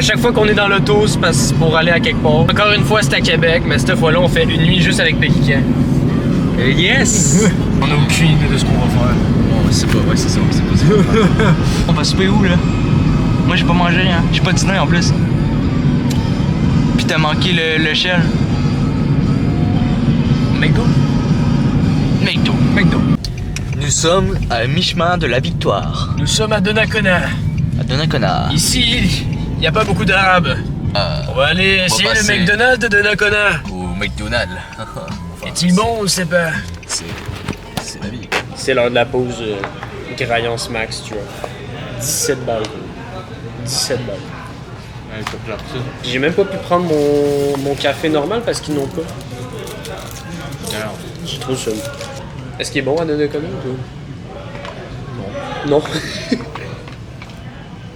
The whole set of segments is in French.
chaque fois qu'on est dans l'auto, c'est pour aller à quelque part. Encore une fois, c'est à Québec, mais cette fois-là, on fait une nuit juste avec Pélican. Yes! On a aucune idée de ce qu'on va faire. Bon, c'est pas, ouais, c'est ça, c'est pas ça. On va souper où, là? Moi, j'ai pas mangé, hein. J'ai pas dîné, en plus. Puis t'as manqué le shell. McDo? McDo. Nous sommes à mi-chemin de la victoire. Nous sommes à Donnacona. À Donnacona. Ici, il n'y a pas beaucoup d'arabes. On va aller essayer le McDonald's de Donnacona. Au McDonald's. Est-il bon, on sait pas. C'est la vie. C'est l'heure de la pause Graillance Max, tu vois. 17 balles. 17 balles. Ouais, t'as pris ça. J'ai même pas pu prendre mon café normal parce qu'ils n'ont pas. J'ai trop seul. Est-ce qu'il est bon à Donnacona ou non? Non.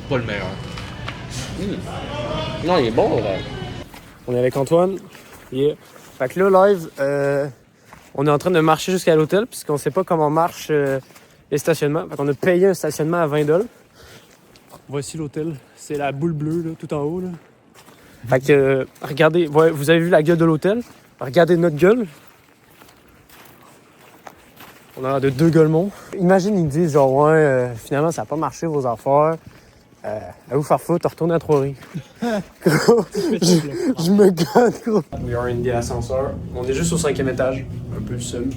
Pas le meilleur. Non, il est bon, là. On est avec Antoine. Yeah. Fait que là, live, on est en train de marcher jusqu'à l'hôtel puisqu'on sait pas comment marche les stationnements. Fait qu'on a payé un stationnement à 20$. Voici l'hôtel. C'est la boule bleue, là, tout en haut, là. Fait que, regardez, ouais, vous avez vu la gueule de l'hôtel? Regardez notre gueule. On a l'air de deux gueulemons. Imagine, ils me disent genre, ouais, finalement, ça n'a pas marché vos affaires. À vous faire foutre, retourner à Trois-Rives. Gros, je me gagne, gros. We are in the ascenseur. On est juste au 5e étage. Un peu le seum.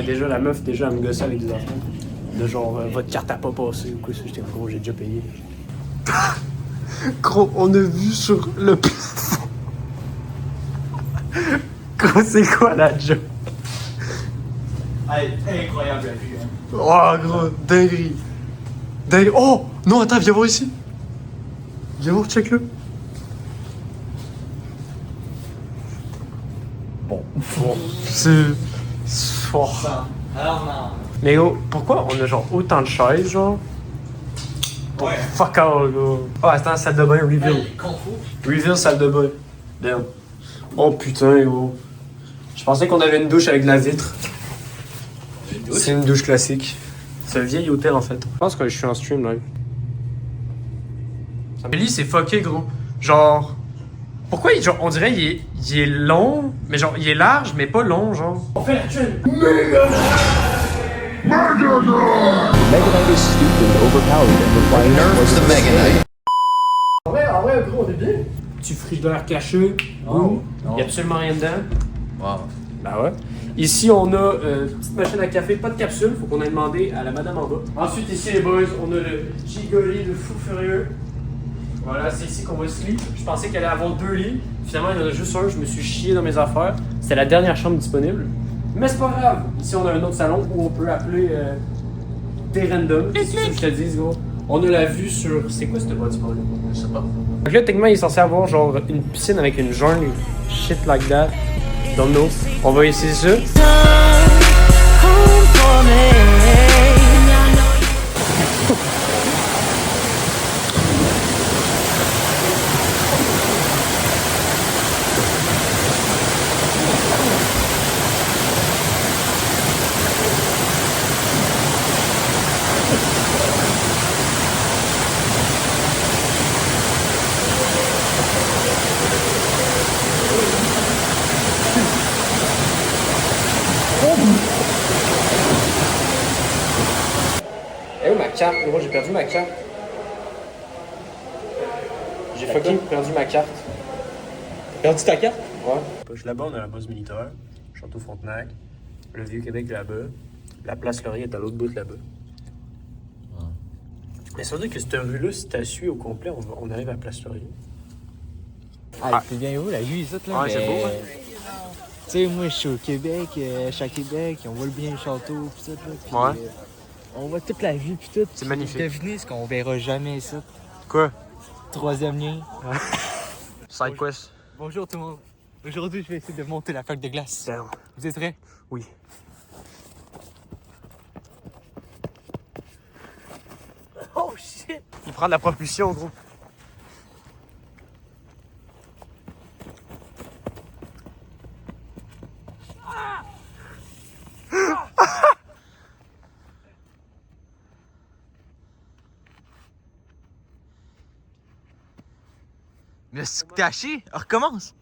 Déjà, la meuf, elle me gossait avec des enfants. De genre, votre carte a pas passé ou quoi. J'étais comme, gros, j'ai déjà payé. Gros, on a vu sur le plafond. Gros, c'est quoi la joke? Incroyable la vue, hein. Oh, gros, dinguerie. Oh! Non, attends, viens voir ici. Viens voir, check-le. Bon, c'est... Oh. Alors, non. Mais gros, pourquoi on a genre autant de chaises, genre? Ouais. Fuck all, gros. Oh, attends, salle de bain, reveal. Reveal, salle de bain. Damn. Oh putain, gros. Je pensais qu'on avait une douche avec de la vitre. C'est une douche classique. C'est un vieil hôtel en fait. Je pense que je suis en stream là. Le lit c'est fucké gros. Genre. Pourquoi genre, on dirait il est long, mais genre il est large mais pas long genre. On fait la thune. Megadeth is stupid, overpowered, and requires Nerf the Megadeth. En vrai gros on est bien. Petit frigidaire caché. Oh, Il y a absolument rien dedans. Wow. Bah ouais. Ici, on a une petite machine à café, pas de capsule, faut qu'on aille demander à la madame en bas. Ensuite, ici, les boys, on a le Gigoli de fou furieux. Voilà, c'est ici qu'on va se lit. Je pensais qu'elle allait avoir 2 lits. Finalement, il y en a juste un, je me suis chié dans mes affaires. C'était la dernière chambre disponible. Mais c'est pas grave. Ici, on a un autre salon où on peut appeler des randoms. C'est ça que je te dis, gros. On a la vue sur... C'est quoi ce bâtiment-là? Je sais pas. Donc là, techniquement, il est censé avoir genre une piscine avec une jungle, shit like that. Don't know. On va essayer ça. Eh où ma carte? Gros, j'ai perdu ma carte. J'ai fucking perdu ma carte. Perdu ta carte? Ouais. Poche là-bas, on a la base militaire, Château Frontenac, le Vieux-Québec là-bas, la place Laurier est à l'autre bout là-bas. Mais ça veut dire que cette rue-là, si t'as su au complet, on arrive à la place Laurier. Ah, c'est bien où la vue ici là? Ouais, c'est beau, hein? Tu sais, moi je suis au Québec, je suis à Québec, on voit bien le château pis tout là. Pis, Ouais. On voit toute la vue pis tout. C'est magnifique. Devinez ce qu'on verra jamais ici. Quoi? 3e lien. Side quest. Bonjour tout le monde. Aujourd'hui, je vais essayer de monter la flaque de glace. Down. Vous êtes prêts? Oui. Oh shit! Il prend de la propulsion, gros. Mais est-ce que t'es haché? Recommence!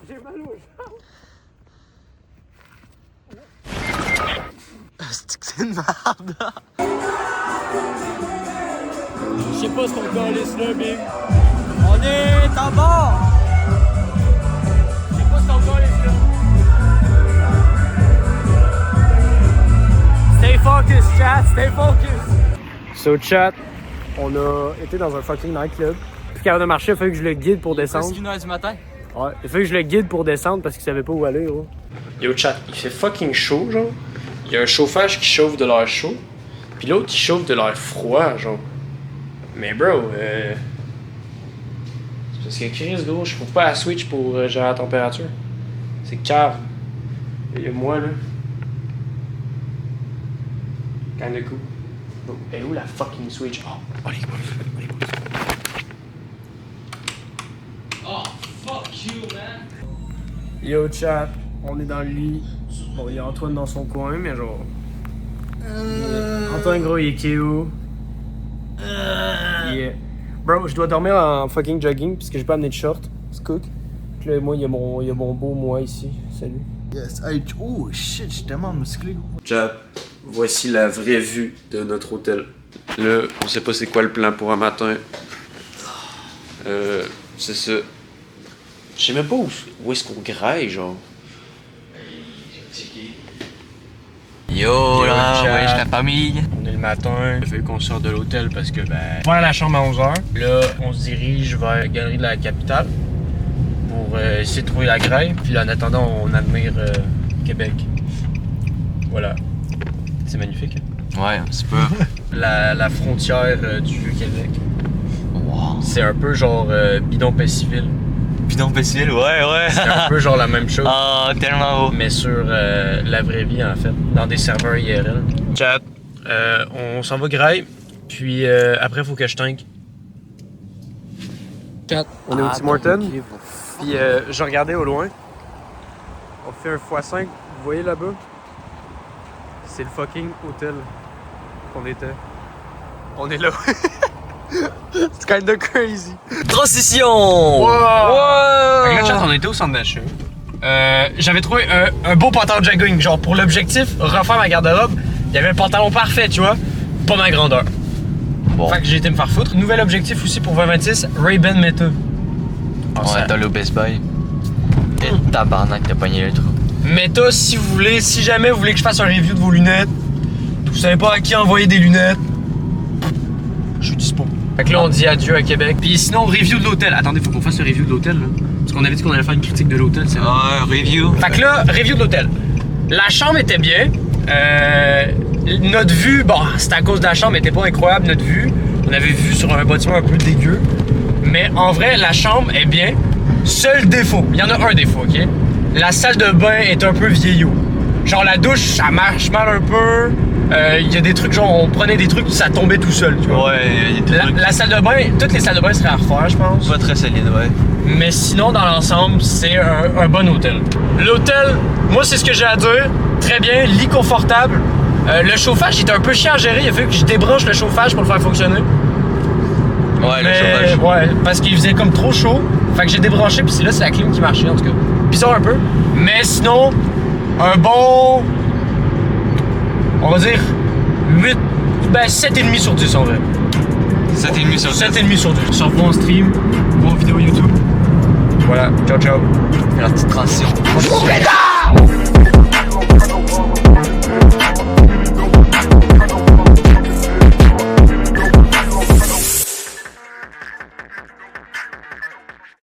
J'ai mal aux jambes. C'est une merde! Je sais pas ce qu'on calisse là, Big. On est en bord! Je sais pas ce qu'on calisse là. Stay focus, chat, stay focus. So, chat, on a été dans un fucking nightclub. Puis quand on a marché, il a fallu que je le guide pour descendre. C'est 1h du matin? Ouais, il a fallu que je le guide pour descendre parce qu'il savait pas où aller, gros. Yo, chat, il fait fucking chaud, genre. Il y a un chauffage qui chauffe de l'air chaud, puis l'autre qui chauffe de l'air froid, genre. Mais bro, c'est parce que Chris, gros, je trouve pas la switch pour gérer la température. C'est cave. Et moi, là. Kinda cool. Bro, elle est où la fucking switch? Oh, allez, allez, Oh, fuck you, man! Yo, chat, on est dans le lit. Bon, il y a Antoine dans son coin, mais genre. Antoine, gros, il est KO. Yeah. Bro, je dois dormir en fucking jogging puisque j'ai pas amené de short. C'est cook. Puis là, moi, il y a mon beau moi ici. Salut. Yes. Hey, oh shit, je suis tellement musclé, gros. Chat, voici la vraie vue de notre hôtel. Là, on sait pas c'est quoi le plan pour un matin. C'est ça. Je sais même pas où est-ce qu'on graille, genre. Yo là, chat. ouais, la famille. On est le matin, il a fallu qu'on sorte de l'hôtel parce que, faire la chambre à 11h. Là, on se dirige vers la galerie de la capitale pour essayer de trouver la graille. Puis là, en attendant, on admire Québec. Voilà. C'est magnifique, hein? Ouais, c'est peu. La frontière du Vieux-Québec. Wow. C'est un peu genre bidon Paissiville. Bidon Pessil, ouais. C'est un peu genre la même chose. Ah, tellement haut. Mais sur la vraie vie, en fait, dans des serveurs IRL. Chat, on s'en va graille, puis après, faut que je tank. Chat, on est au Tim Hortons, puis je regardais au loin. On fait un x5, vous voyez là-bas? C'est le fucking hôtel qu'on était. On est là. C'est kinda crazy. Transition! Wow! Ouais! Fait que là, chat, on était au centre d'achat. J'avais trouvé un beau pantalon de jogging. Genre, pour l'objectif, refaire ma garde-robe, il y avait le pantalon parfait, tu vois. Pas ma grandeur. Bon. Fait que j'ai été me faire foutre. Nouvel objectif aussi pour 2026, Ray-Ban Meta. On est allé au Best Buy. Et tabarnak, t'as pogné le trou. Meta, si vous voulez, si jamais vous voulez que je fasse un review de vos lunettes, vous savez pas à qui envoyer des lunettes, je suis dispo. Fait que là, on dit adieu à Québec. Puis sinon, review de l'hôtel. Attendez, faut qu'on fasse le review de l'hôtel, là. Parce qu'on avait dit qu'on allait faire une critique de l'hôtel, c'est vrai. Ah, review. Fait que là, review de l'hôtel. La chambre était bien. Notre vue, bon, c'était à cause de la chambre, elle était pas incroyable, notre vue. On avait vu sur un bâtiment un peu dégueu. Mais en vrai, la chambre est bien. Seul défaut, il y en a un défaut, ok? La salle de bain est un peu vieillot. Genre la douche, ça marche mal un peu. Il y a des trucs, genre on prenait des trucs, ça tombait tout seul, tu vois. Ouais, il y a des trucs. La salle de bain, toutes les salles de bain seraient à refaire, je pense. Pas très solide, ouais. Mais sinon, dans l'ensemble, c'est un bon hôtel. L'hôtel, moi, c'est ce que j'ai à dire. Très bien, lit confortable. Le chauffage, il était un peu chiant à gérer. Il a fallu que je débranche le chauffage pour le faire fonctionner. Ouais, le Mais, chauffage. ouais, parce qu'il faisait comme trop chaud. Fait que j'ai débranché, puis là, c'est la clim qui marchait, en tout cas. Bizarre un peu. Mais sinon, un bon... On va dire 8... Ben, 7,5 sur 10, en vrai. 7,5 sur 10. 7,5 sur 10. Sur mon stream, vos vidéos YouTube. Voilà, ciao, ciao. La petite transition.